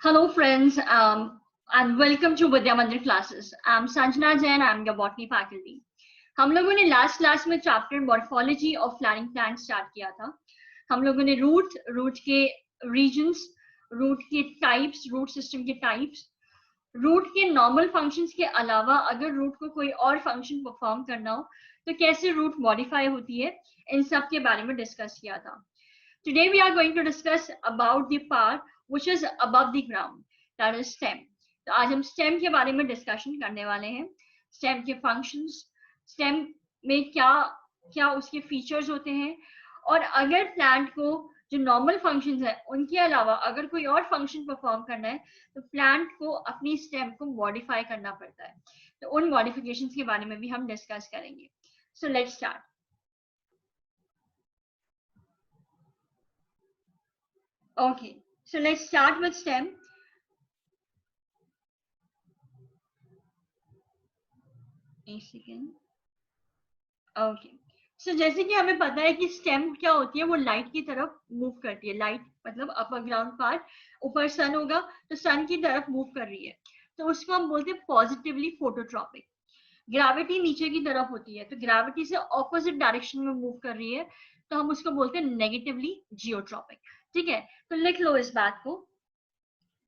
Hello friends, and welcome to Vidya Mandir classes. I'm Sanjana Jain, I'm your botany faculty. हम लोगों ने last class में chapter morphology of flowering plant start किया था. हम लोगों ने रूट के रीजन्स, रूट के टाइप्स, रूट सिस्टम के टाइप्स, रूट के नॉर्मल फंक्शंस के अलावा अगर रूट को कोई और फंक्शन परफॉर्म करना हो तो कैसे रूट मॉडिफाई होती है, इन सब के बारे में डिस्कस किया था. Today we are going to discuss about the part which is above the ground, that is stem. तो आज हम stem के बारे में डिस्कशन करने वाले हैं. stem के functions, stem में क्या क्या उसके फीचर्स होते हैं, और अगर प्लांट को जो नॉर्मल फंक्शंस है उनके अलावा अगर कोई और फंक्शन परफॉर्म करना है तो प्लांट को अपनी स्टेम को मॉडिफाई करना पड़ता है. तो उन मॉडिफिकेशंस के बारे में भी हम डिस्कस करेंगे. So let's start. Okay, so let's start with stem. A second. Okay. So जैसे कि हमें पता है कि स्टेम क्या होती है, वो लाइट की तरफ मूव करती है. लाइट मतलब अपर ग्राउंड पार्ट, ऊपर सन होगा तो सन की तरफ मूव कर रही है, तो उसको हम बोलते हैं पॉजिटिवली फोटोट्रॉपिक. ग्रेविटी नीचे की तरफ होती है, तो ग्रेविटी से ऑपोजिट डायरेक्शन में मूव कर रही है, तो हम उसको बोलते हैं नेगेटिवली जियोट्रॉपिक. ठीक है, तो लिख लो इस बात को,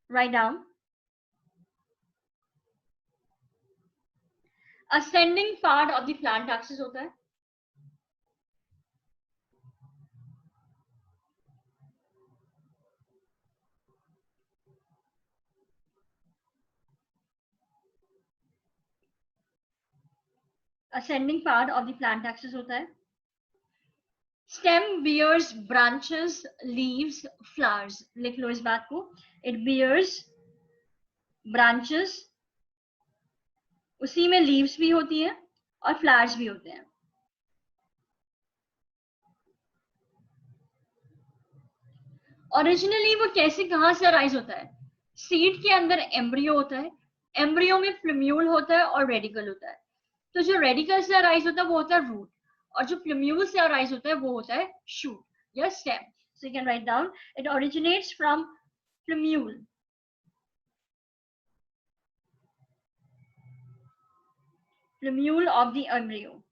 write down. Ascending part of the plant axis होता है. ascending part of the plant axis होता है. stem bears branches, leaves, flowers. लिख लो इस बात को. it bears branches, उसी में leaves भी होती है और flowers भी होते हैं. ओरिजिनली वो कैसे कहां से अराइज होता है? सीड के अंदर एम्ब्रियो होता है, एम्ब्रियो में फ्लूम्यूल होता है और रेडिकल होता है. तो जो रेडिकल से अराइज होता है वो होता है रूट, और जो फ्लूम्यूल से अराइज होता है वो होता है शूट या stem. So you can write down, it originates from plumule. Plumule of the embryo.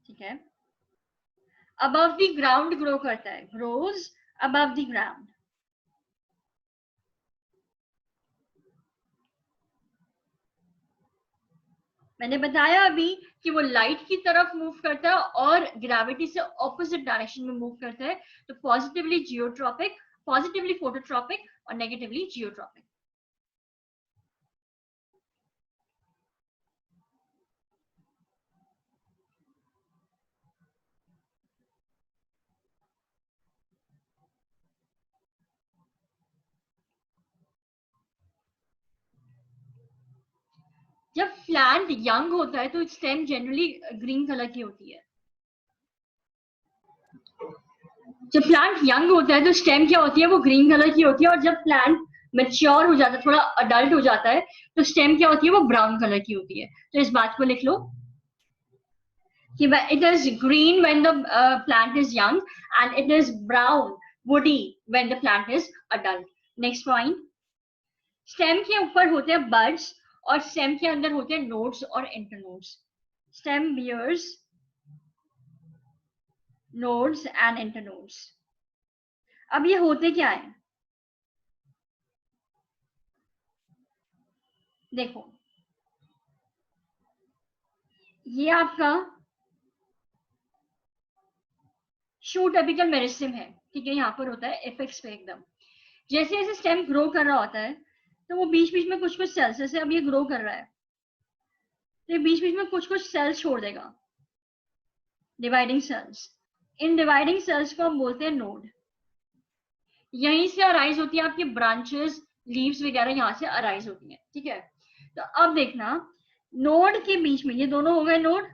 ठीक है. अबव द ग्राउंड ग्रो करता है, ग्रोज अबव द ग्राउंड. मैंने बताया अभी कि वो लाइट की तरफ मूव करता है और ग्रेविटी से ऑपोजिट डायरेक्शन में मूव करता है, तो पॉजिटिवली जियोट्रॉपिक, पॉजिटिवली फोटोट्रॉपिक और नेगेटिवली जियोट्रॉपिक. जब प्लांट यंग होता है तो स्टेम जनरली ग्रीन कलर की होती है. जब प्लांट यंग होता है तो स्टेम क्या होती है, वो ग्रीन कलर की होती है, और जब प्लांट मैच्योर हो जाता है, थोड़ा अडल्ट हो जाता है, तो स्टेम क्या होती है, वो ब्राउन कलर की होती है. तो इस बात को लिख लो कि it is green when the plant is young and it is brown woody when the plant is adult. Next point. Stem के ऊपर होते हैं बड्स और स्टेम के अंदर होते हैं नोड्स और internodes. Stem bears nodes and internodes. अब ये होते क्या है, देखो. ये आपका शूट एपिकल मेरिस्टेम है. ठीक है, यहाँ पर होता है एपेक्स पे एकदम. जैसे जैसे स्टेम ग्रो कर रहा होता है तो वो बीच बीच में कुछ कुछ सेल्स, जैसे अब ये ग्रो कर रहा है तो ये बीच बीच में कुछ कुछ सेल्स छोड़ देगा, dividing cells. In dividing cells को हम बोलते हैं नोड. यहीं से अराइज होती है आपकी ब्रांचेस, लीव्स वगैरह यहाँ से अराइज होती हैं. ठीक है, तो अब देखना, नोड के बीच में, ये दोनों हो गए नोड,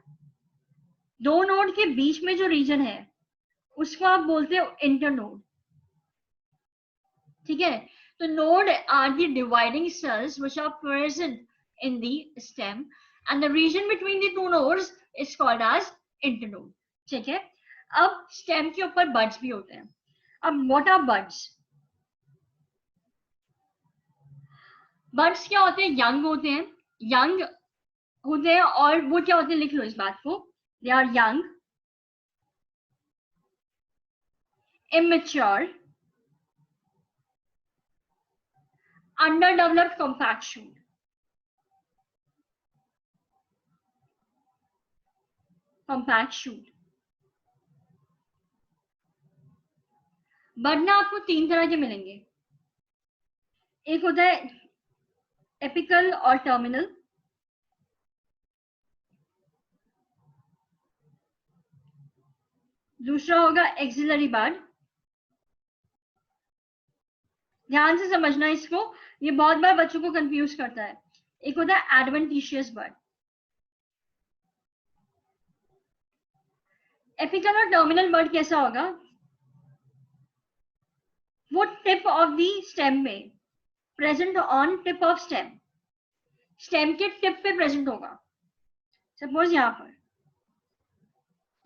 दो नोड के बीच में जो रीजन है उसको आप बोलते हो इंटरनोड. ठीक है, तो node are the dividing cells which are present in the stem, and the region between the two nodes is called as internode. ठीक है। अब स्टेम के ऊपर बड्स भी होते हैं। अब व्हाट आर बड्स? बड्स क्या होते हैं? यंग होते हैं, यंग होते हैं, और वो क्या होते हैं, लिख लो इस बात को, they are young, immature, underdeveloped, compact shoot. compact shoot. Bud ना आपको तीन तरह के मिलेंगे। एक होता है एपिकल और टर्मिनल, दूसरा होगा एक्सिलरी बड। ध्यान से समझना इसको, ये बहुत बार बच्चों को कंफ्यूज करता है। एक होता है एडवेंटिशियस बड। एपिकल और टर्मिनल बड कैसा होगा? वो टिप ऑफ द स्टेम में present on tip of stem, stem के टिप पे प्रेजेंट होगा। सपोज यहां पर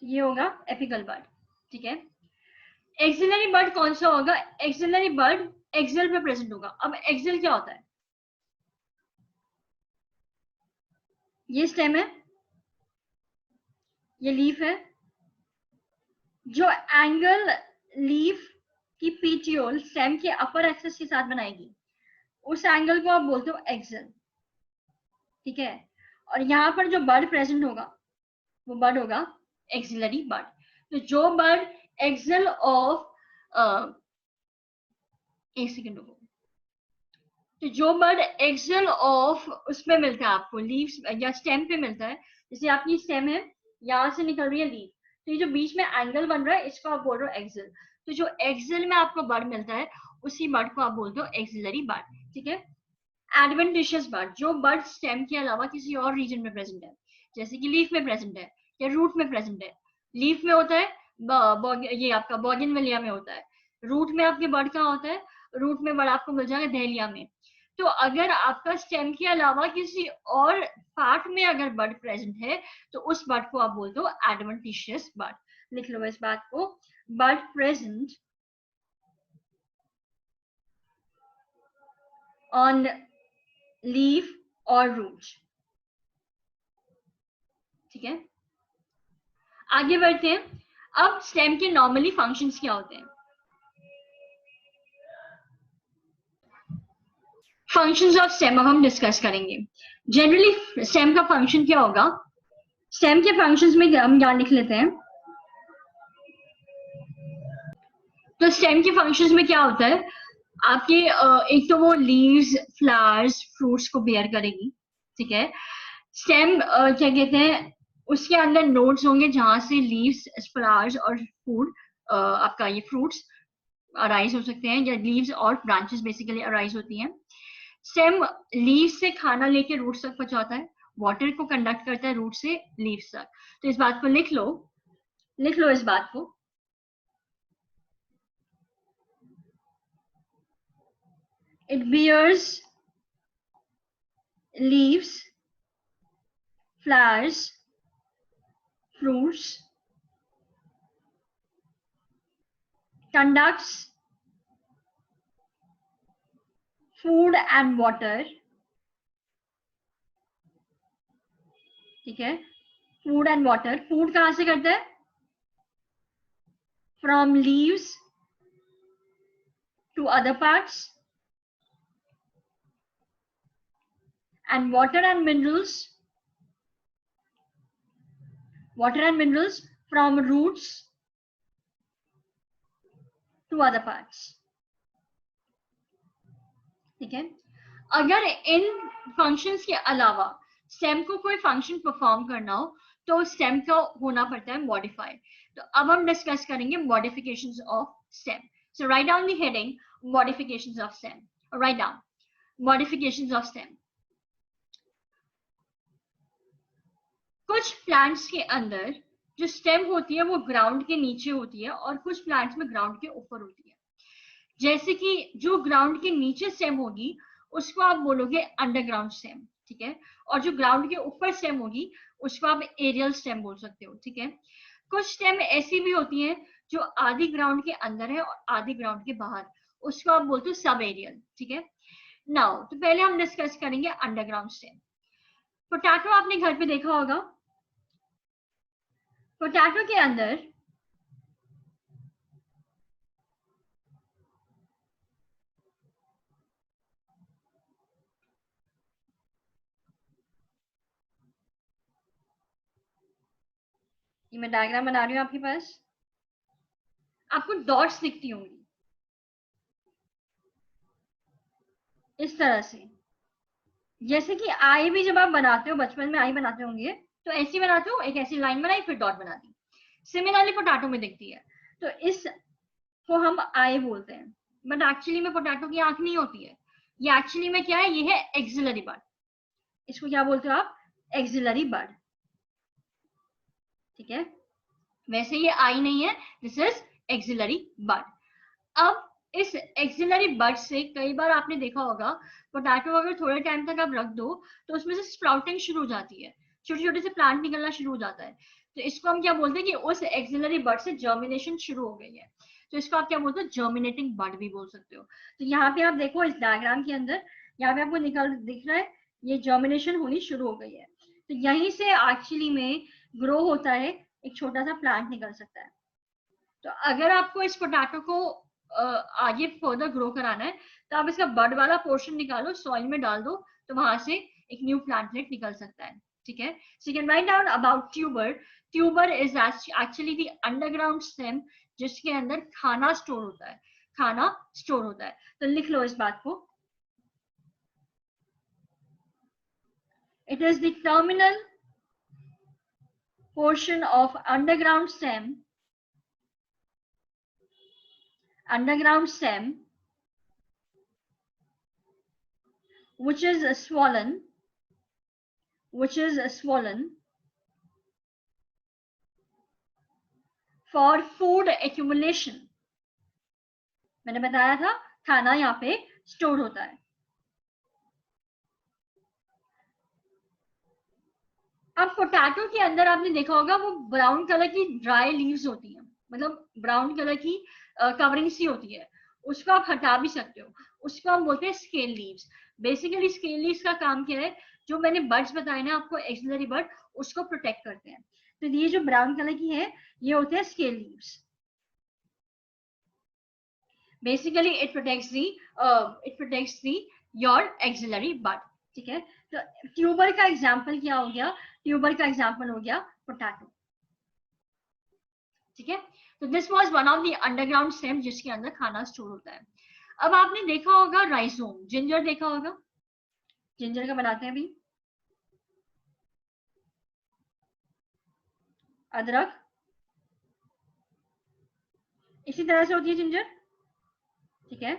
ये होगा एपिकल बड, ठीक है। एक्सिलरी बड कौन सा होगा? एक्सिलरी बड एक्सिल पे प्रेजेंट होगा। अब एक्सिल क्या होता है? ये स्टेम है, ये लीफ है, जो एंगल लीफ की पीटियोल स्टेम के अपर एक्सिस के साथ बनाएगी, उस एंगल को आप बोलते हो एक्सिल, ठीक है। और यहाँ पर जो बड प्रेजेंट होगा वो बड होगा एक्सिलरी बड। तो जो बड एक्सिल ऑफ एक सेकेंड रुको, तो जो बड एक्सिल ऑफ उसमें मिलता है आपको लीव्स या स्टेम पे मिलता है, जैसे आपकी स्टेम है, यहाँ से निकल रही है लीफ, तो ये जो बीच में एंगल बन रहा है इसको आप बोल रहे हो एक्सिल। तो जो एक्सिल में आपको बड मिलता है उसी बड को आप बोलते हो एक्सिलरी बड, ठीक है। एडवेंटिशियस बड, जो बड स्टेम के अलावा किसी और रीजन में प्रेजेंट है, जैसे कि लीफ में प्रेजेंट है या रूट में प्रेजेंट है। लीफ में होता है ये आपका बोगनविलिया में होता है, रूट में आपके बड कहाँ होता है? रूट में बड आपको मिल जाएगा दहलिया में। तो अगर आपका स्टेम के अलावा किसी और पार्ट में अगर बड प्रेजेंट है तो उस बड को आप बोलते हो एडवेंटिशियस बड। लिख लो इस बात को, बड प्रेजेंट ऑन लीफ और रूट, ठीक है। आगे बढ़ते हैं। अब स्टेम के नॉर्मली फंक्शंस क्या होते हैं? फंक्शंस ऑफ स्टेम अब हम डिस्कस करेंगे। जनरली स्टेम का फंक्शन क्या होगा? स्टेम के फंक्शंस में हम क्या लिख लेते हैं, तो स्टेम के फंक्शंस में क्या होता है आपके, एक तो वो लीव्स, फ्लावर्स, फ्रूट्स को बेयर करेगी, ठीक है। स्टेम क्या कहते हैं, उसके अंदर नोड्स होंगे जहां से लीव्स, फ्लावर्स और फूड आपका ये फ्रूट्स अराइज हो सकते हैं, या लीव्स और ब्रांचेस बेसिकली अराइज होती हैं। स्टेम लीव्स से खाना लेके रूट्स तक पहुंचाता है, वाटर को कंडक्ट करता है रूट से लीव्स तक। तो इस बात को लिख लो, लिख लो इस बात को। It bears leaves, flowers, fruits, conducts food and water, ठीक है। फूड एंड वाटर, फूड कहां से करता है? From leaves to other parts, and water and minerals, from roots to other parts, ठीक है। अगर इन फंक्शंस के अलावा स्टेम को कोई फंक्शन परफॉर्म करना हो तो स्टेम का होना पड़ता है मॉडिफाई। तो अब हम डिस्कस करेंगे modifications of stem. So right down the heading modifications of stem, write down modifications of stem. कुछ प्लांट्स के अंदर जो स्टेम होती है वो ग्राउंड के नीचे होती है और कुछ प्लांट्स में ग्राउंड के ऊपर होती है। जैसे कि जो ग्राउंड के नीचे स्टेम होगी उसको आप बोलोगे अंडरग्राउंड स्टेम, ठीक है। और जो ग्राउंड के ऊपर स्टेम होगी उसको आप एरियल स्टेम बोल सकते हो, ठीक है। कुछ स्टेम ऐसी भी होती हैं जो आधी ग्राउंड के अंदर है और आधी ग्राउंड के बाहर, उसको आप बोलते हो सब एरियल, ठीक है। नाउ तो पहले हम डिस्कस करेंगे अंडरग्राउंड स्टेम। पोटैटो आपने घर पे देखा होगा, पोटैटो के अंदर ये मैं डायग्राम बना रही हूँ आपके पास, आपको डॉट्स दिखती होंगी इस तरह से, जैसे कि आई भी जब आप बनाते हो, बचपन में आई बनाते होंगे तो ऐसी बनाते हो, एक ऐसी लाइन बनाई फिर डॉट बना दी, सिमिलरली पोटैटो में दिखती है। तो इस को हम आई बोलते हैं, बट एक्चुअली में पोटैटो की आंख नहीं होती है, ये एक्चुअली में क्या है, ये है एक्सिलरी बड। इसको क्या बोलते हो आप, एक्सिलरी बड, ठीक है। वैसे ये आई नहीं है, दिस इज एक्सिलरी बड। अब इस एक्सिलरी बड से कई बार आपने देखा होगा, पोटैटो अगर थोड़े टाइम तक आप रख दो तो उसमें से स्प्राउटिंग शुरू हो जाती है, छोटे छोटे से प्लांट निकलना शुरू हो जाता है। तो इसको हम क्या बोलते हैं कि उस एक्सिलरी बड से जर्मिनेशन शुरू हो गई है, तो इसको आप क्या बोलते हो, जर्मिनेटिंग बड भी बोल सकते हो। तो यहाँ पे आप देखो इस डायग्राम के अंदर, यहाँ पे आपको निकल दिख रहा है, ये जर्मिनेशन होनी शुरू हो गई है। तो यहीं से एक्चुअली में ग्रो होता है, एक छोटा सा प्लांट निकल सकता है। तो अगर आपको इस पोटैटो को आगे फर्दर ग्रो कराना है तो आप इसका बड वाला पोर्शन निकालो, सॉइल में डाल दो, तो वहां से एक न्यू प्लांटलेट निकल सकता है, ठीक है। सो you can write down about tuber. Tuber is actually the underground stem जिसके अंदर खाना स्टोर होता है, खाना स्टोर होता है। तो लिख लो इस बात को, it is the terminal portion of underground stem, underground stem which is swollen for food accumulation। मैंने बताया था खाना यहाँ पे स्टोर होता है। अब पोटैटो के अंदर आपने देखा होगा वो ब्राउन कलर की ड्राई लीव्स होती हैं, मतलब ब्राउन कलर की कवरिंग सी होती है, उसको आप हटा भी सकते हो, उसको हम बोलते हैं scale leaves. Basically scale leaves का काम क्या है, जो मैंने बर्ड्स बताए ना आपको, एक्सिलरी बर्ड, उसको प्रोटेक्ट करते हैं। तो ये जो ब्राउन कलर की है ये होते हैं scale leaves. Basically it protects the your axillary bud, ठीक है। तो ट्यूबर का एग्जाम्पल क्या हो गया, ट्यूबर का एग्जाम्पल हो गया पोटैटो, ठीक है। तो this was one of the underground stem जिसके अंदर खाना स्टोर होता है। अब आपने देखा होगा राइजोम, जिंजर देखा होगा, जिंजर का बनाते हैं अभी, अदरक, इसी तरह से होती है जिंजर, ठीक है।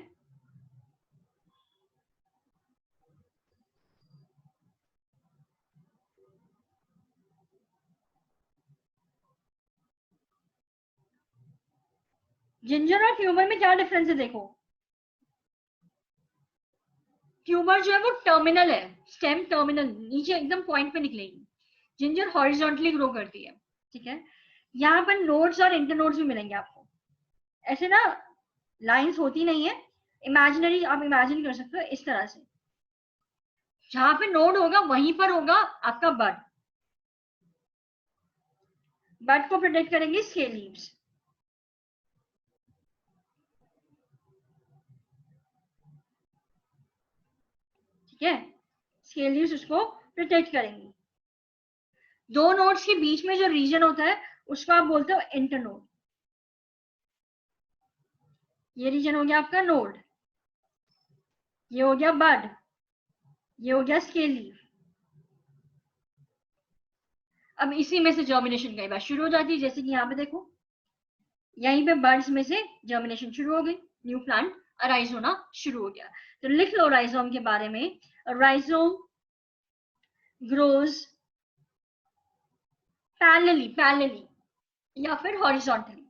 जिंजर और ट्यूबर में क्या डिफरेंस है देखो, ट्यूबर जो है वो टर्मिनल है, स्टेम टर्मिनल नीचे एकदम पॉइंट पे निकलेगी, जिंजर हॉरिजॉन्टली ग्रो करती है, ठीक है। यहाँ पर नोड्स और इंटरनोड्स भी मिलेंगे आपको, ऐसे ना लाइंस होती नहीं है, इमेजिनरी आप इमेजिन कर सकते हो इस तरह से, जहां पे नोड होगा वहीं पर होगा आपका बड, बड को प्रोटेक्ट करेंगे स्केल लीव्स, ठीक है। स्केल लीव्स उसको प्रोटेक्ट करेंगी। दो नोड्स के बीच में जो रीजन होता है उसको आप बोलते हो इंटरनोड, ये रीजन हो गया आपका नोड, ये हो गया बड, ये हो गया स्केल लीव। अब इसी में से जर्मिनेशन कई बार शुरू हो जाती है, जैसे कि यहाँ पे देखो, यहीं पे बर्ड्स में से जर्मिनेशन शुरू हो गई, न्यू प्लांट अराइज होना शुरू हो गया। तो लिख लो राइजोम के बारे में, राइजोम ग्रोज पैरेलली या फिर horizontally,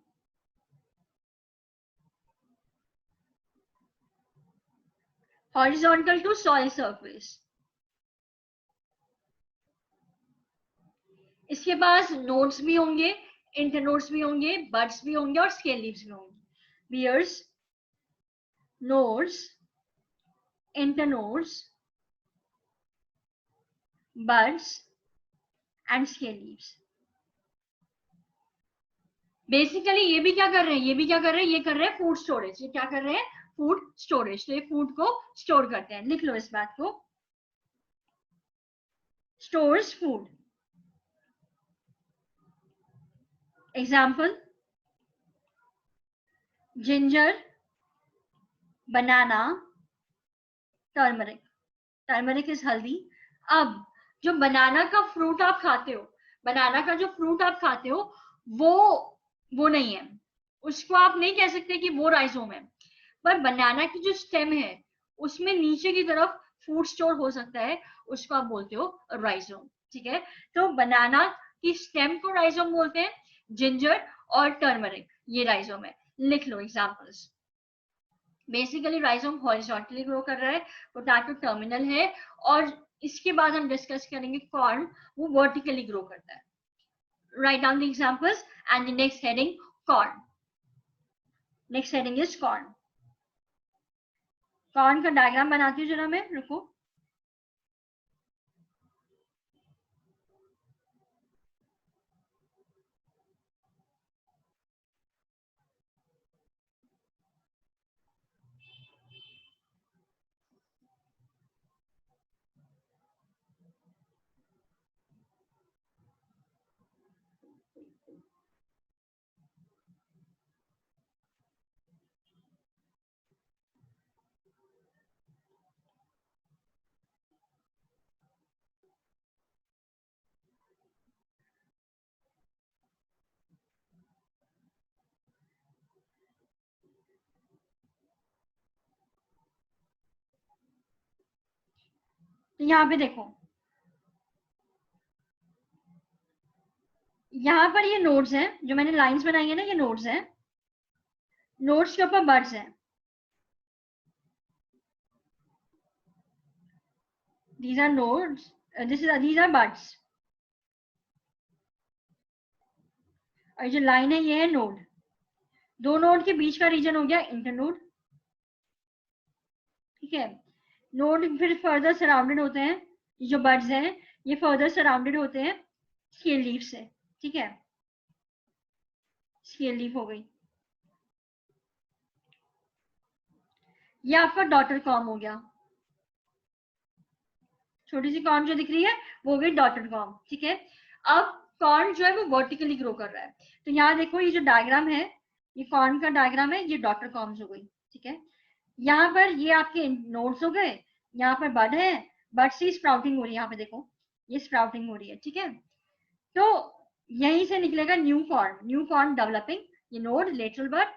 horizontal to soil surface. इसके पास नोड्स भी होंगे, इंटरनोड्स भी होंगे, बड्स भी होंगे और स्केल लीव्स भी होंगे. Bears, nodes, internodes, buds and scale leaves. Basically ये भी क्या कर रहे हैं, ये भी क्या कर रहे हैं, ये कर रहे हैं फूड स्टोरेज. ये क्या कर रहे हैं, फूड स्टोरेज. तो ये फूड को स्टोर करते हैं. लिख लो इस बात को, stores food. Example, ginger, banana, turmeric. Turmeric is हल्दी. अब जो बनाना का फ्रूट आप खाते हो, बनाना का जो फ्रूट आप खाते हो वो नहीं है, उसको आप नहीं कह सकते कि वो राइजोम है. पर बनाना की जो स्टेम है उसमें नीचे की तरफ फूड स्टोर हो सकता है, उसको आप बोलते हो राइजोम. ठीक है, तो बनाना की स्टेम को राइजोम बोलते हैं, जिंजर और टर्मरिक ये राइजोम है. लिख लो examples. Basically rhizome horizontally grow कर रहा है, पोटैटो टर्मिनल है, और इसके बाद हम डिस्कस करेंगे कॉर्न, वो वर्टिकली ग्रो करता है. Write down the examples and the next heading, corn. Next heading is corn. Corn का डायग्राम बनाती हूँ जरा मैं, रुको. तो यहाँ पे देखो, यहाँ पर ये नोड्स हैं, जो मैंने लाइंस बनाई है ना, ये नोड्स हैं. नोड्स के ऊपर बर्ड्स हैं. These are nodes. These are buds. और जो लाइन है ये है नोड. दो नोड के बीच का रीजन हो गया इंटरनोड. ठीक है, नोड फिर फर्दर सराउंडेड होते हैं, जो बर्ड्स हैं ये फर्दर सराउंडेड होते हैं स्केल लीफ से. ठीक है, स्केल लीफ हो गई. ये आपका डॉटर कॉम हो गया. छोटी सी कॉर्न जो दिख रही है वो हो गई डॉटर कॉम. ठीक है, अब कॉर्न जो है वो वर्टिकली ग्रो कर रहा है. तो यहाँ देखो, ये जो डायग्राम है ये कॉर्न का डायग्राम है, ये डॉटर कॉम्स हो गई. ठीक है, यहाँ पर ये आपके नोड्स हो गए, यहाँ पर बड है, बड से स्प्राउटिंग हो रही है. यहाँ पे देखो ये स्प्राउटिंग हो रही है. ठीक है, तो यहीं से निकलेगा न्यू कॉर्न डेवलपिंग. ये नोड, लेटरल बड.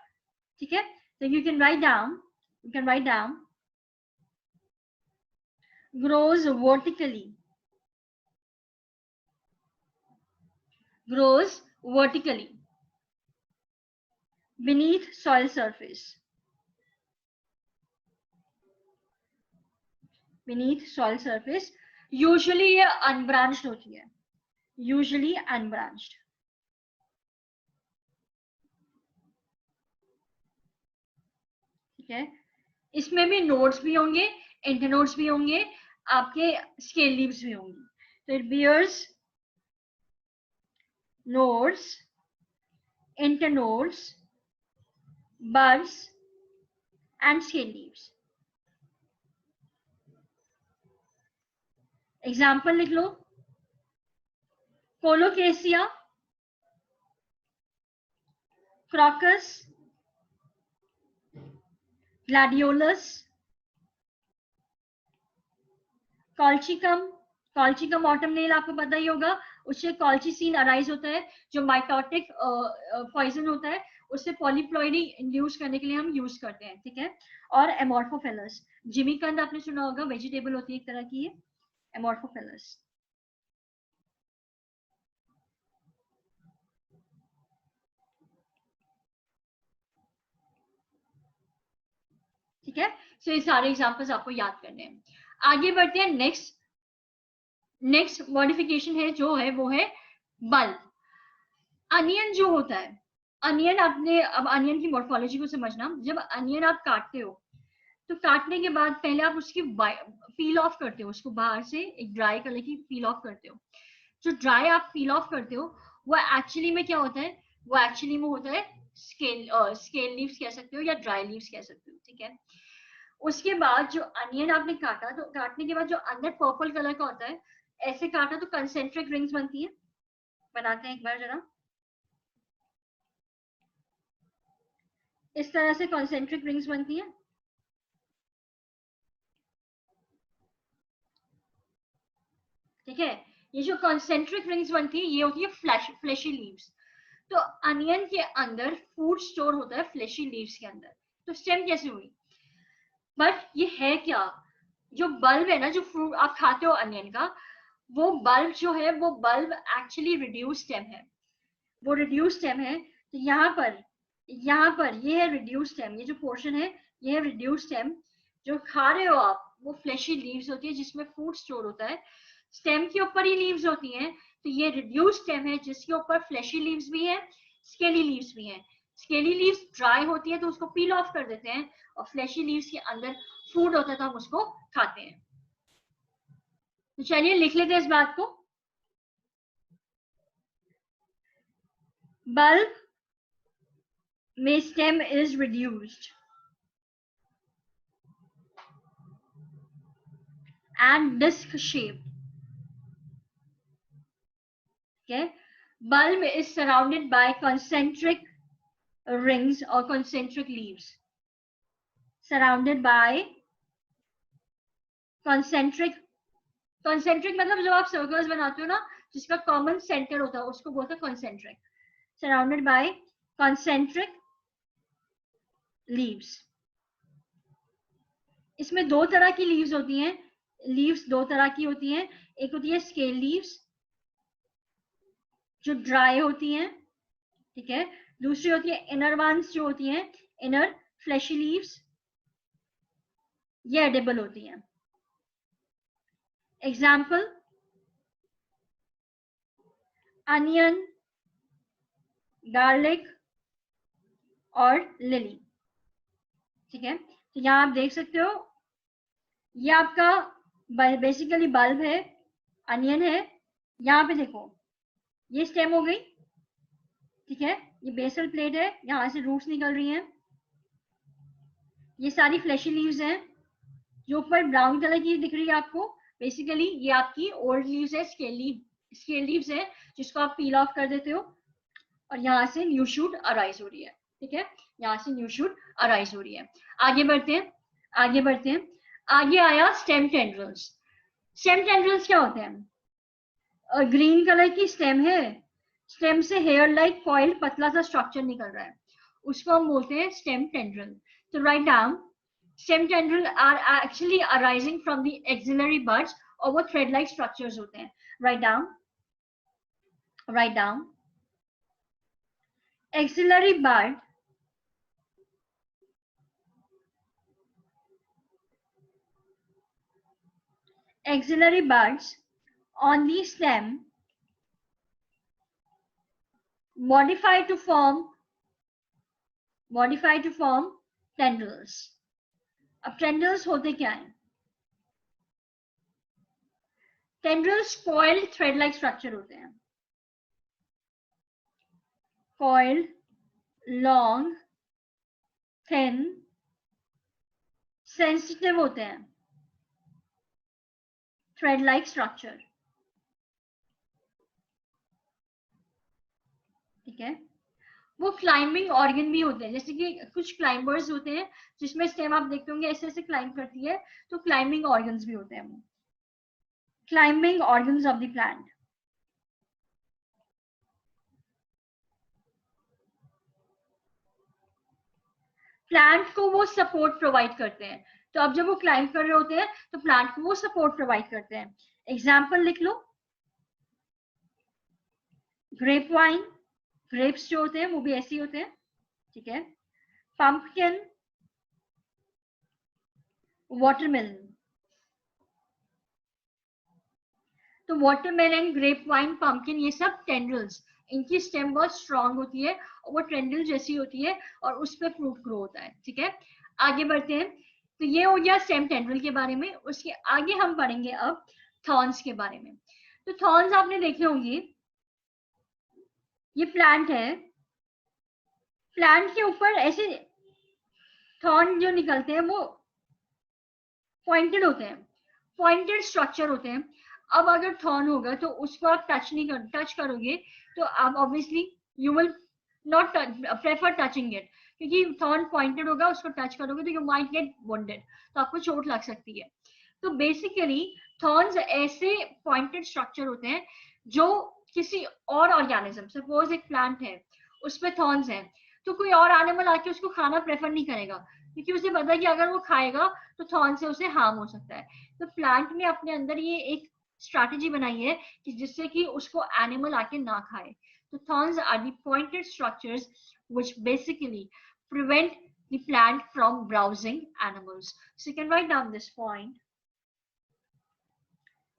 ठीक है, तो you can write down grows vertically beneath soil surface. Usually ये unbranched होती है, usually unbranched. ठीक है, इसमें भी नोड्स भी होंगे, इंटरनोड्स भी होंगे, आपके स्केल लीव्स भी होंगी. तो it bears nodes, internodes, buds and scale leaves. Example लिख लो. Colocasia, crocus, gladiolus, colchicum autumnale आपको पता ही होगा, उससे कॉल्चिसीन अराइज होता है, जो माइटोटिक पॉइजन होता है, उससे पॉलीप्लॉइडी इंड्यूस करने के लिए हम यूज करते हैं. ठीक है, और एमोर्फोफिलस, जिमीकंद आपने सुना होगा, वेजिटेबल होती है एक तरह की, एमोर्फोफिलस. ठीक है, सो ये सारे एग्जांपल्स आपको याद करने हैं. आगे बढ़ते हैं. नेक्स्ट मॉडिफिकेशन है जो है वो है बल्ब. अनियन जो होता है, अनियन आपने, अब अनियन की मॉर्फोलॉजी को समझना, जब अनियन आप काटते हो तो काटने के बाद पहले आप उसकी पील ऑफ करते हो, उसको बाहर से एक ड्राई कलर की पील ऑफ करते हो। जो ड्राई आप पील ऑफ करते हो वो एक्चुअली में क्या होता है, वो एक्चुअली में होता है स्केल लीव्स कह सकते हो या ड्राई लीव्स कह सकते हो, ठीक है। उसके बाद जो अनियन आपने काटा, तो काटने के बाद जो अंदर पर्पल कलर का होता है, ऐसे काटा तो कंसेंट्रिक रिंग्स बनती है। बनाते हैं एक बार जरा, इस तरह से कंसेंट्रिक रिंग्स बनती है, ठीक है। ये जो कंसेंट्रिक रिंग्स बनती है ये होती है फ्लेशी लीव्स। तो अनियन के अंदर फूड स्टोर होता है फ्लेशी लीव्स के अंदर। तो स्टेम कैसे हुई, बट ये है क्या, जो बल्ब है ना, जो फ्रूट आप खाते हो अनियन का, वो बल्ब जो है वो बल्ब एक्चुअली रिड्यूस स्टेम है, वो रिड्यूस स्टेम है। तो यहाँ पर ये है रिड्यूस स्टेम, ये जो पोर्शन है ये है रिड्यूस स्टेम। जो खा रहे हो आप वो फ्लेशी लीव्स होती है जिसमें फूड स्टोर होता है, स्टेम के ऊपर ही लीव्स होती हैं। तो ये रिड्यूस स्टेम है जिसके ऊपर फ्लेशी लीव्स भी है, स्केली लीव्स भी हैं। स्केली लीव्स ड्राई होती है तो उसको पील ऑफ कर देते हैं, और फ्लेशी लीव्स के अंदर फूड होता है तो हम उसको खाते हैं। तो चलिए लिख लेते हैं इस बात को। Bulb में stem is reduced and disc shaped. Okay, bulb is surrounded by concentric rings or concentric leaves. Surrounded by concentric मतलब जब आप सर्कल्स बनाते हो ना, जिसका कॉमन सेंटर होता है उसको बोलते हैं concentric. Surrounded by concentric leaves. इसमें दो तरह की लीव्स होती हैं, लीव्स दो तरह की होती हैं। एक होती है स्केल लीव्स जो ड्राई होती हैं, ठीक है। दूसरी होती है इनर वंस जो होती हैं, इनर फ्लैशी लीव्स, ये एडिबल होती हैं। एग्जाम्पल, अनियन, गार्लिक और लिली, ठीक है। तो यहाँ आप देख सकते हो ये आपका बेसिकली बल्ब है, अनियन है। यहाँ पे देखो ये स्टेम हो गई, ठीक है। ये बेसल प्लेट है, यहाँ से रूट्स निकल रही हैं। ये सारी फ्लैशी लीव्स हैं। जो ऊपर ब्राउन कलर की दिख रही है आपको, बेसिकली ये आपकी ओल्ड लीव्स है, स्केल लीव्स है जिसको आप पील ऑफ कर देते हो, और यहाँ से न्यू शूट अराइज हो रही है, ठीक है। यहाँ से न्यू शूट अराइज हो रही है। आगे बढ़ते हैं, आगे बढ़ते हैं। आगे आया स्टेम टेंड्रल्स। स्टेम टेंड्रल्स क्या होते हैं, ग्रीन कलर की स्टेम है, स्टेम से हेयर लाइक कॉइल पतला सा स्ट्रक्चर निकल रहा है, उसको हम बोलते हैं स्टेम टेंड्रल। तो right down, stem tendril are actually arising from the axillary buds, और वो थ्रेड लाइक स्ट्रक्चर्स होते हैं। Right down, right down, axillary bud axillary buds on the stem modify to form tendrils. अब tendrils होते क्या हैं, tendrils coiled thread like structure होते हैं, coiled, long, thin, sensitive होते हैं, thread like structure, ठीक है। वो क्लाइंबिंग ऑर्गन भी होते हैं, जैसे कि कुछ क्लाइंबर्स होते हैं जिसमें स्टेम आप देखते होंगे ऐसे ऐसे क्लाइंब करती है, तो क्लाइंबिंग ऑर्गन्स भी होते हैं वो, climbing organs of the plant. Plant को वो सपोर्ट प्रोवाइड करते हैं, तो अब जब वो क्लाइंब कर रहे होते हैं तो प्लांट को वो सपोर्ट प्रोवाइड करते हैं। एग्जाम्पल लिख लो, ग्रेप वाइन, ग्रेप्स जो होते हैं वो भी ऐसे ही होते हैं, ठीक है। पंपकिन, वाटरमेलन, तो वाटरमेलन, ग्रेप वाइन, पंपकिन, ये सब टेंड्रल्स इनकी स्टेम बहुत स्ट्रांग होती है और वो ट्रेंडल जैसी होती है और उस पर फ्रूट ग्रो होता है। ठीक है, आगे बढ़ते हैं। तो ये हो गया स्टेम टेंड्रिल के बारे में। उसके आगे हम पढ़ेंगे अब थॉर्न्स के बारे में। तो थॉर्न्स आपने देखे होंगे, ये प्लांट है, प्लांट के ऊपर ऐसे थॉर्न जो निकलते हैं वो पॉइंटेड होते हैं, पॉइंटेड स्ट्रक्चर होते हैं। अब अगर थॉर्न होगा तो उसको आप टच करोगे तो आप obviously you will not prefer touching it, क्योंकि थॉर्न पॉइंटेड होगा, उसको टच करोगे तो यू माइट गेट वुंडेड, तो आपको चोट लग सकती है। तो बेसिकली थॉर्न्स ऐसे पॉइंटेड स्ट्रक्चर होते हैं जो किसी और ऑर्गेनिज्म, सपोज एक प्लांट है उस पे थॉर्न्स हैं, तो कोई और एनिमल आके उसको खाना प्रेफर नहीं करेगा, क्योंकि उसे पता है कि अगर वो खाएगा तो थॉर्न से उसे हार्म हो सकता है। तो प्लांट ने अपने अंदर ये एक स्ट्रैटेजी बनाई है कि जिससे कि उसको एनिमल आके ना खाए। तो thorns are the pointed structures which basically prevent the plant from browsing animals. So you can write down this point.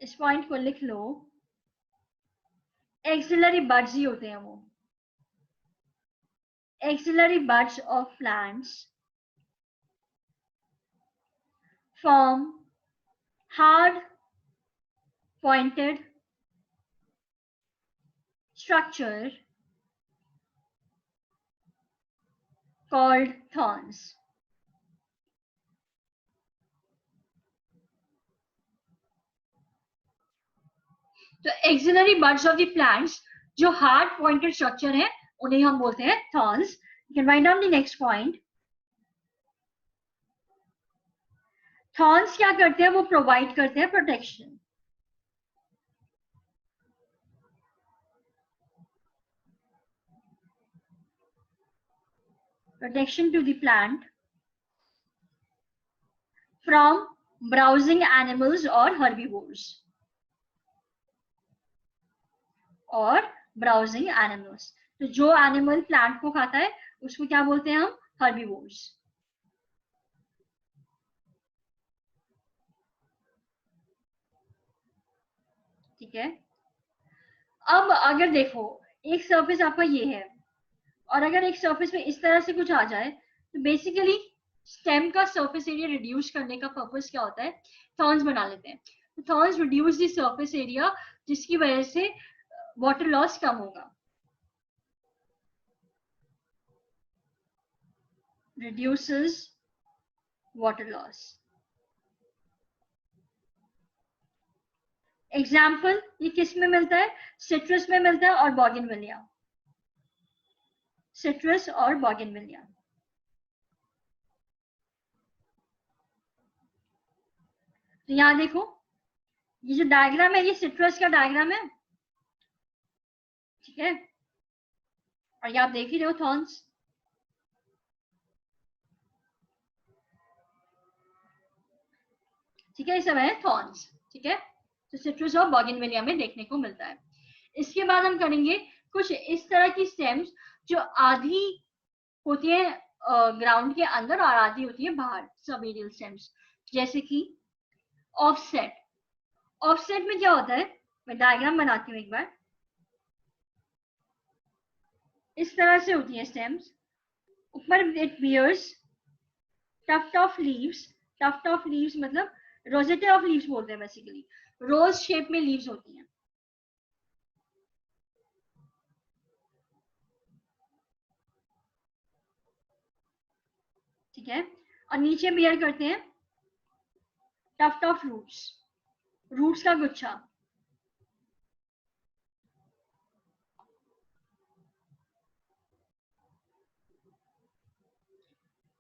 इस पॉइंट को लिख लो, एक्सिलरी बड्स ही होते हैं वो, axillary buds of plants form hard pointed structure called thorns. तो axillary buds of the plants जो हार्ड पॉइंटेड स्ट्रक्चर है उन्हें हम बोलते हैं thorns. You can write down the next point. Thorns क्या करते हैं, वो प्रोवाइड करते हैं protection. Protection to the plant from browsing animals और हर्बीवोर्स, और ब्राउजिंग एनिमल्स, तो जो एनिमल प्लांट को खाता है उसको क्या बोलते हैं हम, हर्बीवोर्स। ठीक है, अब अगर देखो एक सरफेस आपका ये है और अगर एक सरफेस में इस तरह से कुछ आ जाए तो बेसिकली स्टेम का सरफेस एरिया रिड्यूस करने का पर्पस क्या होता है, थॉर्न्स बना लेते हैं। तो thorns reduce the surface area, जिसकी वजह से वाटर लॉस कम होगा, reduces water loss. एग्जाम्पल ये किस में मिलता है, सिट्रस में मिलता है और बॉगनविलिया, सिट्रस और बॉगनविलिया। तो यहां देखो ये जो डायग्राम है ये सिट्रस का डायग्राम है, ठीक है, और ये आप देख ही रहे हो थॉर्न्स। ठीक है, ये सब है थॉर्न्स। ठीक है, तो सिट्रस और बॉगनविलिया में देखने को मिलता है। इसके बाद हम करेंगे कुछ इस तरह की स्टेम्स जो आधी होती है ग्राउंड के अंदर और आधी होती है बाहर, सब एरियल स्टेम्स, जैसे कि ऑफसेट। ऑफसेट में क्या होता है, मैं डायग्राम बनाती हूँ एक बार। इस तरह से होती है स्टेम्स, ऊपर it bears tuft of leaves, tuft of leaves मतलब रोजेटे ऑफ लीव्स बोलते हैं, बेसिकली रोज शेप में लीव्स होती हैं। ठीक है, और नीचे बियर करते हैं टफ्ट ऑफ रूट्स, रूट्स का गुच्छा।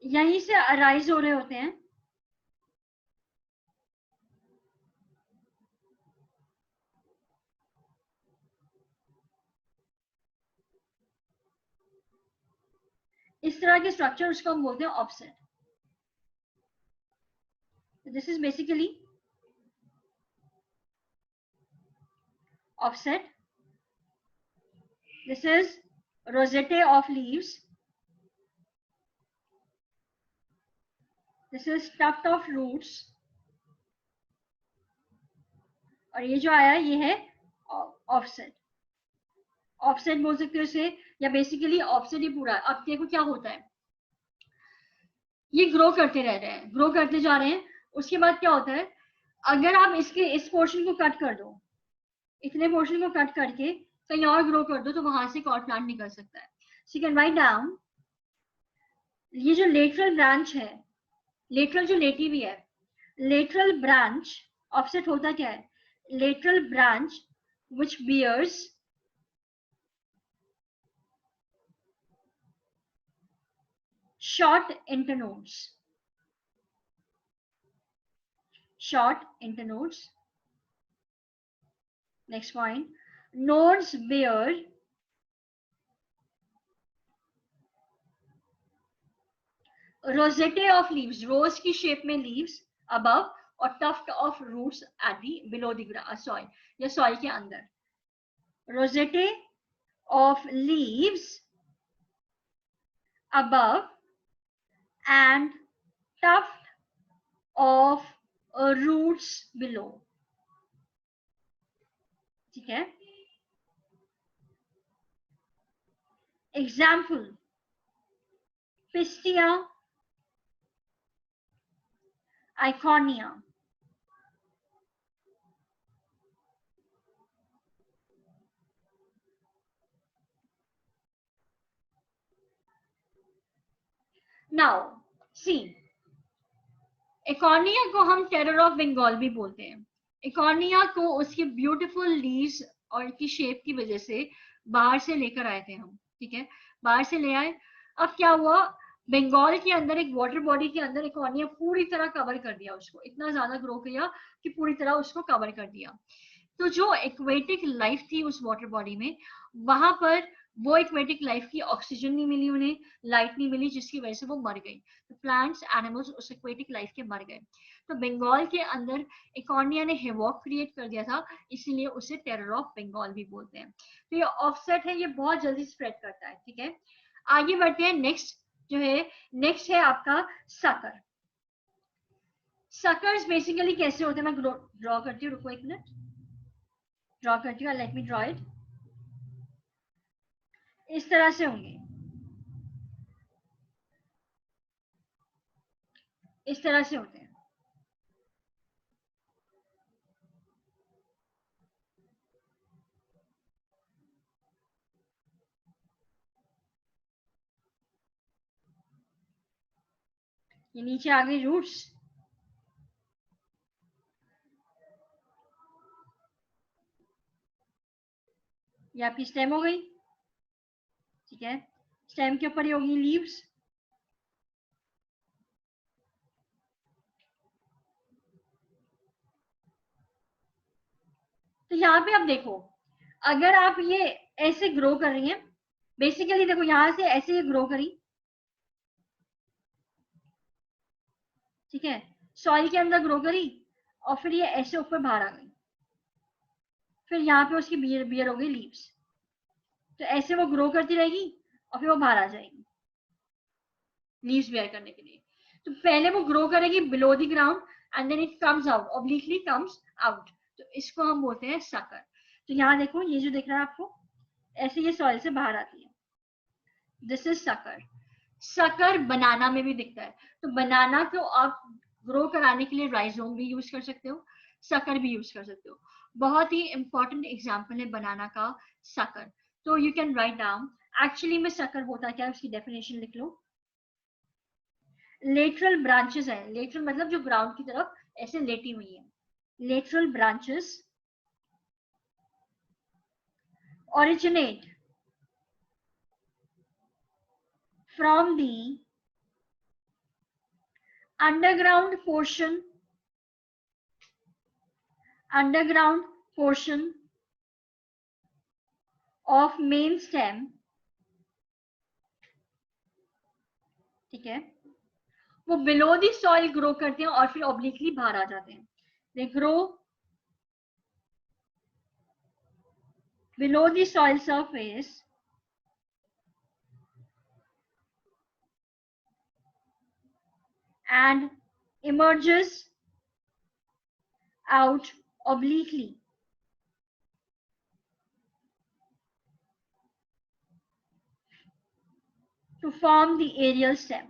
यहीं से अराइज हो रहे होते हैं इस तरह के स्ट्रक्चर, उसको हम बोलते हैं offset. This is basically offset, this is rosette of leaves, this is tuft of roots, और ये जो आया ये है ऑफसेट। ऑफसेट बोल सकते हो इसे, या बेसिकली ऑफसेट ही पूरा। अब देखो क्या होता है, ये ग्रो करते रह रहे हैं, ग्रो करते जा रहे हैं। उसके बाद क्या होता है, अगर आप इसके इस पोर्शन को कट कर दो, इतने पोर्शन को कट करके कहीं और ग्रो कर दो, तो वहां से एक और प्लांट निकल सकता है। सो यू कैन राइट डाउन, ये जो लेटरल ब्रांच है, लेटरल जो लेटी हुई है, लेटरल ब्रांच, ऑफसेट होता क्या है, lateral branch which bears short internodes, short internodes. Next point, nodes bear rosette of leaves, rose की shape में leaves above, और tuft of roots at the below the soil, या soil के अंदर। rosette of leaves above and tuft of roots below, ठीक है। Example, pistia आइकॉनिया, now see, eichhornia को हम टेरर ऑफ बंगाल भी बोलते हैं। इकॉर्निया को उसके ब्यूटीफुल लीव्स और की शेप की वजह से बाहर से लेकर आए थे हम, ठीक है, बाहर से ले आए। अब क्या हुआ, बंगाल के अंदर एक वाटर बॉडी के अंदर इकॉर्निया पूरी तरह कवर कर दिया उसको, इतना ज्यादा ग्रो किया कि पूरी तरह उसको कवर कर दिया। तो जो एक्वेटिक लाइफ थी उस वाटर बॉडी में, वहां पर वो एक्वेटिक लाइफ की ऑक्सीजन नहीं मिली उन्हें, लाइट नहीं मिली, जिसकी वजह से वो मर गई। तो प्लांट्स एनिमल्स उस एक्वेटिक लाइफ के मर गए। तो बंगाल के अंदर इकॉर्निया ने हेवॉक क्रिएट कर दिया था, इसीलिए उसे टेरर ऑफ बंगाल भी बोलते हैं। तो ये ऑफसेट है, ये बहुत जल्दी स्प्रेड करता है, ठीक है। आगे बढ़ते हैं, नेक्स्ट जो है, नेक्स्ट है आपका सकर। सकर्स बेसिकली कैसे होते हैं, मैं ड्रॉ करती हूँ, रुको एक मिनट, ड्रॉ करती हूँ, लेट मी ड्रॉ इट। इस तरह से होंगे, इस तरह से होते हैं। ये नीचे आ गई रूट्स, ये आपकी स्टेम हो गई, ठीक है। स्टेम के ऊपर ही होगी लीव्स, तो यहाँ पे आप देखो, अगर आप ये ऐसे ग्रो कर रही हैं, बेसिकली देखो यहां से ऐसे ये ग्रो करी, ठीक है, सॉइल के अंदर ग्रो करी, और फिर ये ऐसे ऊपर बाहर आ गई, फिर यहाँ पे उसकी बियर बियर हो गई लीव्स। तो ऐसे वो ग्रो करती रहेगी और फिर वो बाहर आ जाएगी लीव्स बेयर करने के लिए। तो पहले वो ग्रो करेगी below the ground, and then it comes out, obliquely comes out. तो इसको हम बोलते हैं सकर। तो यहाँ देखो, ये जो दिख रहा है आपको, ऐसे ये सॉइल से बाहर आती है, दिस इज सकर। सकर बनाना में भी दिखता है। तो बनाना को आप ग्रो कराने के लिए राइजोम भी यूज कर सकते हो, सकर भी यूज कर सकते हो। बहुत ही इंपॉर्टेंट एग्जाम्पल है बनाना का सकर। तो you can write down, actually में सकर होता क्या है, उसकी डेफिनेशन लिख लो। लेटरल ब्रांचेस है, लेटरल मतलब जो ग्राउंड की तरफ ऐसे लेटी हुई है, lateral branches originate from the underground portion of main stem, ठीक है, वो बिलो द सॉइल ग्रो करते हैं और फिर ऑब्लिकली बाहर आ जाते हैं। They grow below the soil surface and emerges out obliquely to form the aerial stem.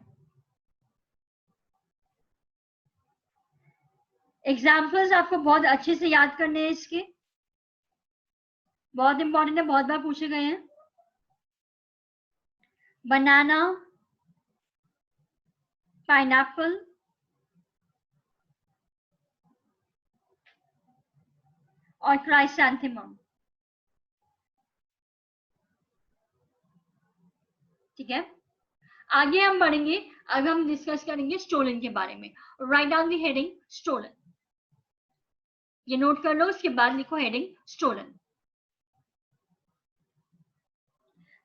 Examples आपको बहुत अच्छे से याद करने हैं इसके, बहुत इंपॉर्टेंट है, बहुत बार पूछे गए हैं. बनाना, पाइनएप्पल, और क्राइसैंथेमम. ठीक है, आगे हम बढ़ेंगे. अब हम डिस्कस करेंगे स्टोलन के बारे में. Write down the heading stolon. ये नोट कर लो, उसके बाद लिखो हेडिंग स्टोलन.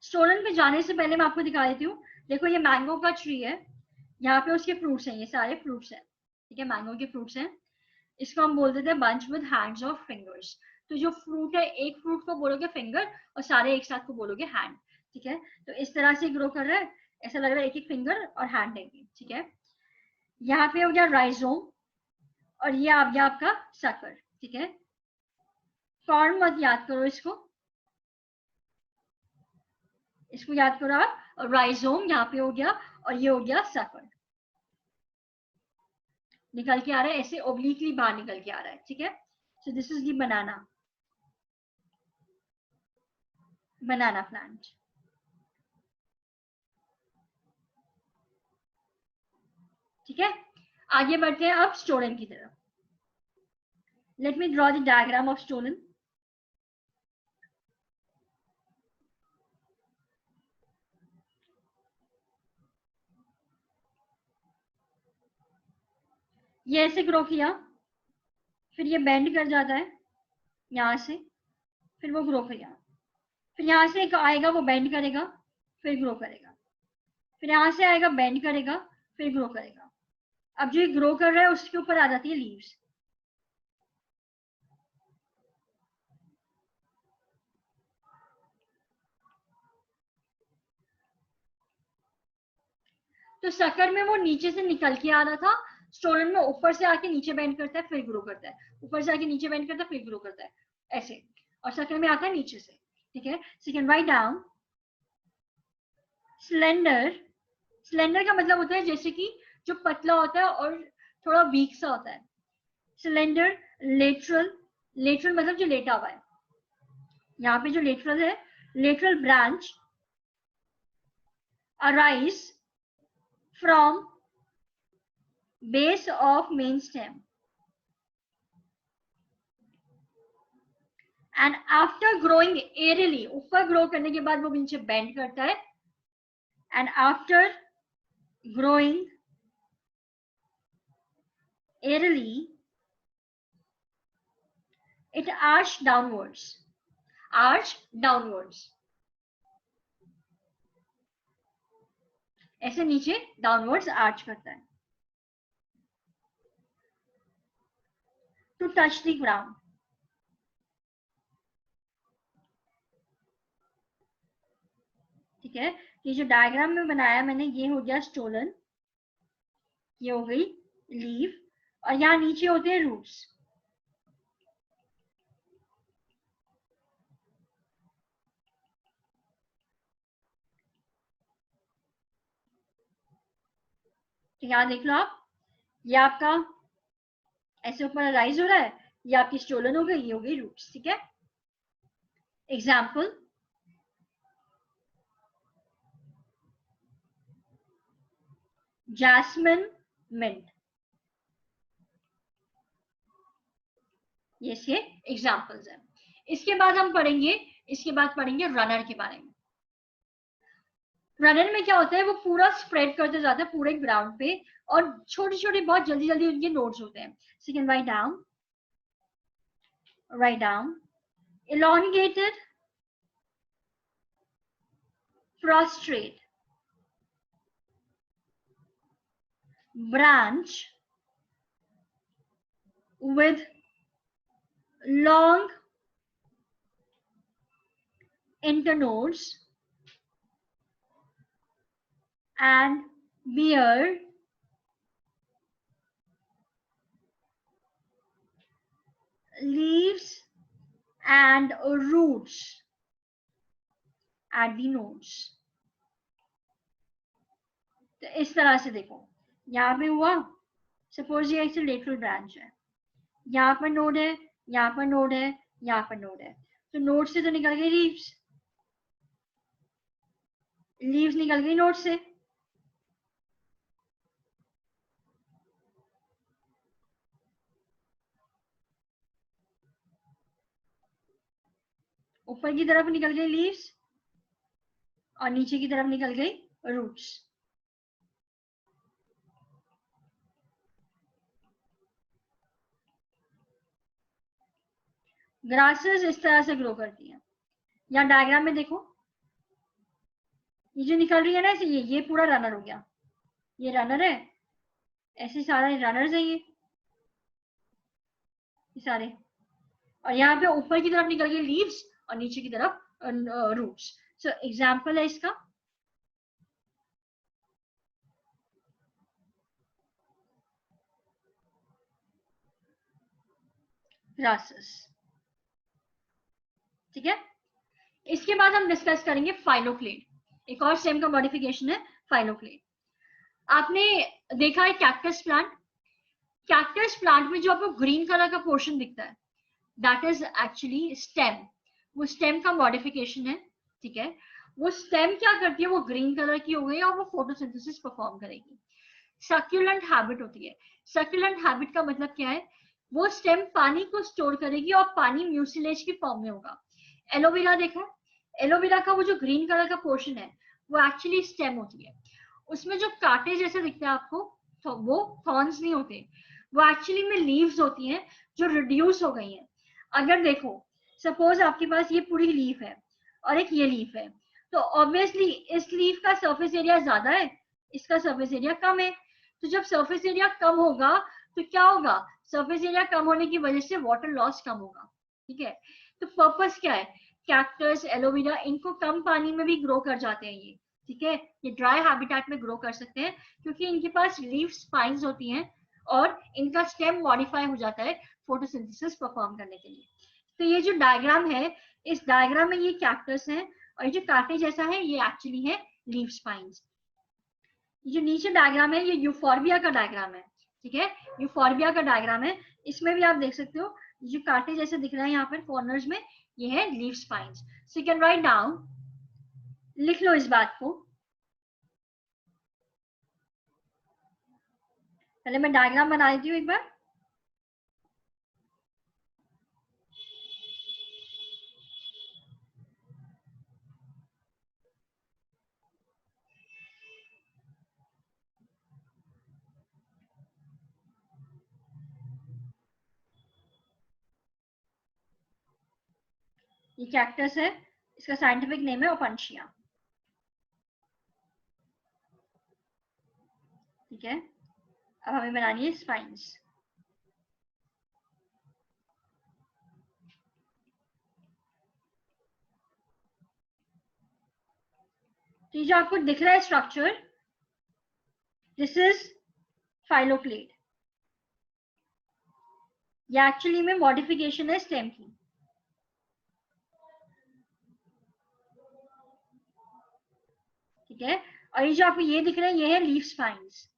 स्टोलन पे जाने से पहले मैं आपको दिखा देती हूँ. देखो ये मैंगो का ट्री है, यहाँ पे उसके फ्रूट्स हैं, ये सारे फ्रूट्स हैं. ठीक है, मैंगो के फ्रूट्स हैं. इसको हम बोल देते हैं bunch with hands of fingers. तो जो फ्रूट है, एक फ्रूट को बोलोगे फिंगर और सारे एक साथ को बोलोगे हैंड. ठीक है, तो इस तरह से ग्रो कर रहा है, ऐसा लग रहा है एक एक फिंगर और हैंड है. ठीक है, यहाँ पे हो गया राइजोम और ये आ गया आपका सकर. ठीक है, फॉर्म मत याद करो इसको, इसको याद करो आप. राइजोम यहाँ पे हो गया और ये हो गया सकर. निकल के आ रहा है ऐसे ओब्लिकली बाहर निकल के आ रहा है. ठीक है, so this is the banana, banana plant. ठीक है, आगे बढ़ते हैं अब स्टोलन की तरफ. Let me draw the diagram of stolon. ये ऐसे ग्रो किया, फिर ये बेंड कर जाता है यहाँ से, फिर वो ग्रो किया, फिर यहाँ से एक आएगा वो बेंड करेगा, फिर ग्रो करेगा, फिर यहाँ से आएगा बेंड करेगा, फिर ग्रो करेगा. अब जो ये ग्रो कर रहा है उसके ऊपर आ जाती है लीव्स. तो सकर में वो नीचे से निकल के आ रहा था, स्टोलन में ऊपर से आके नीचे बेंड करता है, फिर ग्रो करता है, ऊपर से आके नीचे बेंड करता है, फिर ग्रो करता है, ऐसे. और सकर में आता है नीचे से. ठीक है, सो you can write down slender. Slender का मतलब होता है जैसे कि जो पतला होता है और थोड़ा वीक सा होता है. स्लेंडर, लेटरल, लेटरल मतलब जो लेटा हुआ है. यहाँ पे जो लेटरल है, lateral branch arise from base of main stem and after growing aerially, ऊपर ग्रो करने के बाद वो नीचे बेंड करता है, and after growing aerially it arch downwards, arch downwards, ऐसे नीचे downwards arch करता है to touch the ground. ठीक है, ये जो डायग्राम में बनाया मैंने, ये हो गया स्टोलन, ये हो गई लीफ, और यहाँ नीचे होते हैं रूट्स. तो यहाँ देख लो आप, ये आपका ऐसे ऊपर राइज हो रहा है, ये आपकी स्टोलन हो गई, ये हो गई रूट्स. ठीक है, एग्जाम्पल जैस्मिन, मिंट, ये इसके एग्जाम्पल्स हैं. इसके बाद हम पढ़ेंगे, इसके बाद पढ़ेंगे रनर के बारे में. रनर में क्या होता है, वो पूरा स्प्रेड करते जाता है पूरे ग्राउंड पे, और छोटे छोटे बहुत जल्दी जल्दी उनके नोड्स होते हैं. सो you can write down elongated, prostrate, branch with long internodes and bear leaves and roots at the nodes. तो इस तरह से देखो, यहाँ पे हुआ, सपोज ये एक लेटरल ब्रांच है, यहाँ पर नोड है, यहाँ पर नोड है, यहाँ पर नोड है, तो नोड से तो निकल गई लीव्स, लीव्स निकल गई नोड से। ऊपर की तरफ निकल गई लीव्स और नीचे की तरफ निकल गई रूट्स। ग्रासेस इस तरह से ग्रो करती हैं। यहाँ डायग्राम में देखो, ये जो निकल रही है ना, ऐसे ये पूरा रनर हो गया, ये रनर है, ऐसे सारे रनर्स है ये सारे, और यहाँ पे ऊपर की तरफ निकल गई लीव्स और नीचे की तरफ रूट्स। सो एग्जाम्पल है इसका, ग्रासेस। ठीक है, इसके बाद हम डिस्कस करेंगे फाइलोक्लेड, एक और स्टेम का मॉडिफिकेशन है फाइलोक्लेड। आपने देखा है कैक्टस प्लांट, कैक्टस प्लांट में जो आपको ग्रीन कलर का पोर्शन दिखता है, दैट इज एक्चुअली स्टेम, वो स्टेम का मॉडिफिकेशन है। ठीक है, वो स्टेम क्या करती है, वो ग्रीन कलर की हो गई और वो फोटोसिंथेसिस परफॉर्म करेगी। सक्यूलेंट हैबिट होती है, सक्यूलेंट हैबिट का मतलब क्या है, वो स्टेम पानी को स्टोर करेगी और पानी म्यूसिलेज की फॉर्म में होगा। एलोवेरा देखा, एलोवेरा का वो जो ग्रीन कलर का पोर्शन है वो एक्चुअली स्टेम होती है, उसमें जो कांटे जैसे दिखते हैं आपको, तो वो थॉर्न्स नहीं होते, वो एक्चुअली में लीव्स होती हैं जो रिड्यूस हो गई हैं। अगर देखो, सपोज आपके पास ये पूरी लीफ है और एक ये लीफ है, तो ऑब्वियसली इस लीफ का सरफेस एरिया ज्यादा है, इसका सरफेस एरिया कम है। तो जब सरफेस एरिया कम होगा तो क्या होगा, सरफेस एरिया कम होने की वजह से वाटर लॉस कम होगा। ठीक है, तो पर्पस क्या है, कैक्टस, एलोवेरा, इनको कम पानी में भी ग्रो कर जाते हैं ये। ठीक है, ये ड्राई हैबिटेट में ग्रो कर सकते हैं क्योंकि इनके पास लीफ स्पाइन्स होती हैं और इनका स्टेम मॉडिफाई हो जाता है फोटोसिंथेसिस परफॉर्म करने के लिए। तो ये जो डायग्राम है, इस डायग्राम में ये कैक्टस है और ये जो कांटे जैसा है ये एक्चुअली है लीफ स्पाइन्स। ये जो नीचे डायग्राम है ये यूफोर्बिया का डायग्राम है। ठीक है, यूफोर्बिया का डायग्राम है, इसमें भी आप देख सकते हो जो कांटे जैसे दिख रहा है यहाँ पर कॉर्नर्स में, ये है leaf spines. So you can write down, लिख लो इस बात को। पहले मैं डायग्राम बना देती हूँ एक बार। ये कैक्टस है, इसका साइंटिफिक नेम है ओपनशिया। ठीक है, अब हमें बनानी है स्पाइन्स। तो जो आपको दिख रहा है स्ट्रक्चर, दिस इज फाइलोक्लेड। ये एक्चुअली में मॉडिफिकेशन है स्टेम की। ठीक है, और ये जो आपको ये दिख रहा है ये है लीफ स्पाइन्स,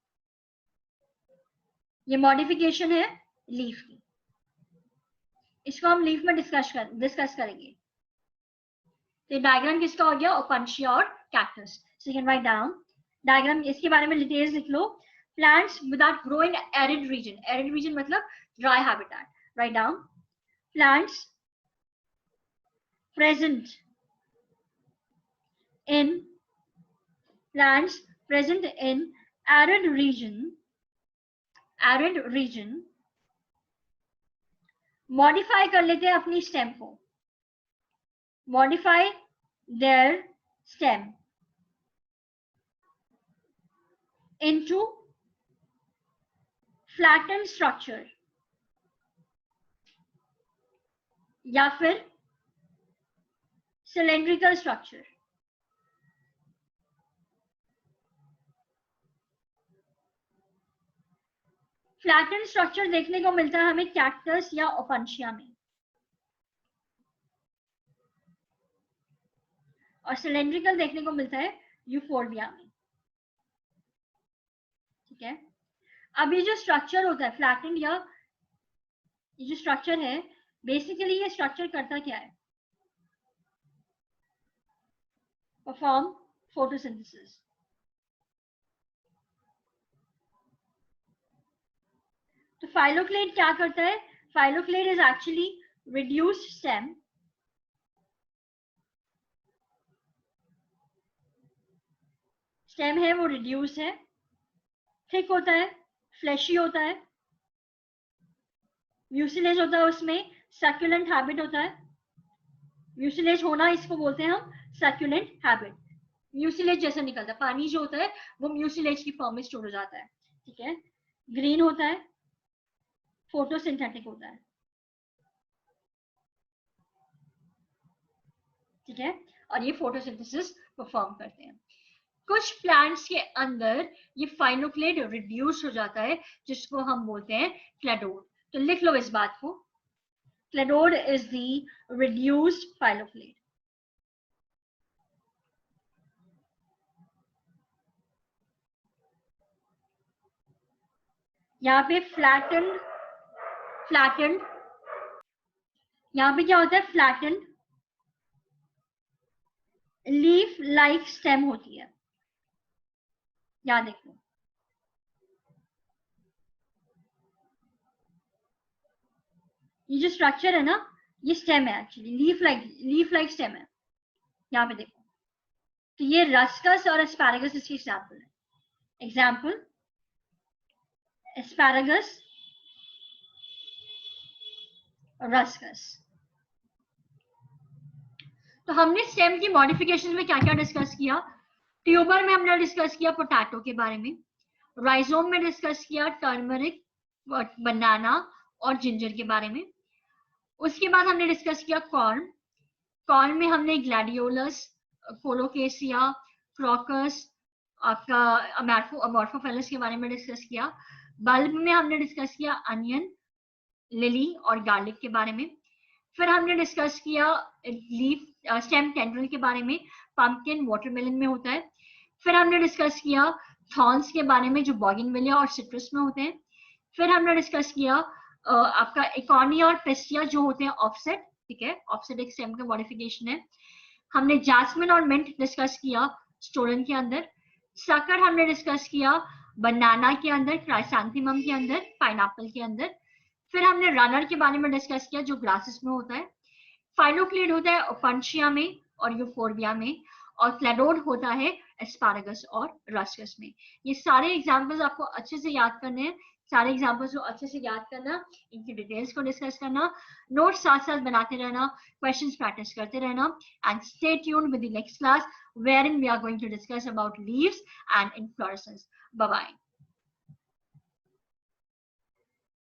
ये मॉडिफिकेशन है लीफ की। इसको हम लीफ में डिस्कस करेंगे। तो डायग्राम किसका हो गया, ओपनशिया और cactus. So you can write down diagram, इसके बारे में डिटेल्स लिख लो। Plants without grow in arid region, arid region मतलब dry habitat. Write down, plants present in plants present in arid region modify कर लेते हैं अपनी स्टेम को, modify their stem into flatten structure या फिर सिलेंड्रिकल स्ट्रक्चर। फ्लैटन स्ट्रक्चर देखने को मिलता है हमें कैक्टस या ओपनशिया में, और सिलेंड्रिकल देखने को मिलता है यूफोर्बिया में। ठीक है। अब ये जो स्ट्रक्चर होता है फ्लैटेंड, या ये जो स्ट्रक्चर है, बेसिकली ये स्ट्रक्चर करता क्या है? Perform photosynthesis. तो फाइलोक्लेड क्या करता है? Phylloclade is actually reduced stem, stem है वो रिड्यूस है, थिक होता है, फ्लैशी होता है, म्यूसिलेज होता है, उसमें सक्यूलेंट हैबिट होता है। म्यूसिलेज होना इसको बोलते हैं हम सक्यूलेंट हैबिट। म्यूसिलेज जैसा निकलता है, पानी जो होता है वो म्यूसिलेज की फॉर्म में स्टोर हो जाता है, ठीक है। ग्रीन होता है, फोटोसिंथेटिक होता है, ठीक है, और ये फोटोसिंथेसिस परफॉर्म करते हैं। कुछ प्लांट्स के अंदर ये फाइलोक्लेड रिड्यूस हो जाता है, जिसको हम बोलते हैं क्लेडोड। तो लिख लो इस बात को, cladode is the reduced phylloclade. यहाँ पे फ्लैटेंड, फ्लैटेंड, यहाँ पे क्या होता है? फ्लैटेंड लीफ लाइक स्टेम होती है, याद देखो। ये जो स्ट्रक्चर है ना, ये स्टेम है एक्चुअली, लीफ लाइक स्टेम है, यहाँ पे देखो। तो ये रस्कस और एस्पैरागस इसके एग्जाम्पल है। Example asparagus, ruscus. तो हमने स्टेम की मॉडिफिकेशन में क्या क्या डिस्कस किया? ट्यूबर में हमने डिस्कस किया पोटैटो के बारे में, राइजोम में डिस्कस किया टर्मरिक, बनाना और जिंजर के बारे में। उसके बाद हमने डिस्कस किया कॉर्न। कॉर्न में हमने ग्लैडियोलस, कोलोकेसिया, क्रोकस, आपका अमॉर्फोफेलस के बारे में डिस्कस किया। बल्ब में हमने डिस्कस किया अनियन, लिली और गार्लिक के बारे में। फिर हमने डिस्कस किया लीफ स्टेम टेंड्रिल के बारे में, पंपकिन वाटरमेलन में होता है। फिर हमने डिस्कस किया थॉर्न्स के बारे में, जो बॉगिनविलिया और सिट्रस में होते हैं। फिर हमने डिस्कस किया आपका इकॉर्निया और पेस्टिया जो होते हैं ऑफसेट, ठीक है, ऑफसेट एक स्टेम का मॉडिफिकेशन है। हमने जैस्मिन और मिंट डिस्कस किया स्टोलन के अंदर। सकर हमने डिस्कस किया बनाना के अंदर, क्राइसैंथेमम के अंदर, पाइनएप्पल के अंदर। फिर हमने रनर के बारे में डिस्कस किया जो ग्रासेस में होता है। फाइलोक्लेड होता है ओपनशिया में और यूफोर्बिया में, और क्लेडोड होता है एस्पैरागस और रस्कस में। ये सारे एग्जांपल्स आपको अच्छे से याद करने हैं, सारे एग्जांपल्स को अच्छे से याद करना, इनकी डिटेल्स को डिस्कस करना, नोट्स साथ साथ बनाते रहना, क्वेश्चंस प्रैक्टिस करते रहना, and stay tuned with the next class wherein we are going to discuss about leaves and inflorescence. Bye bye.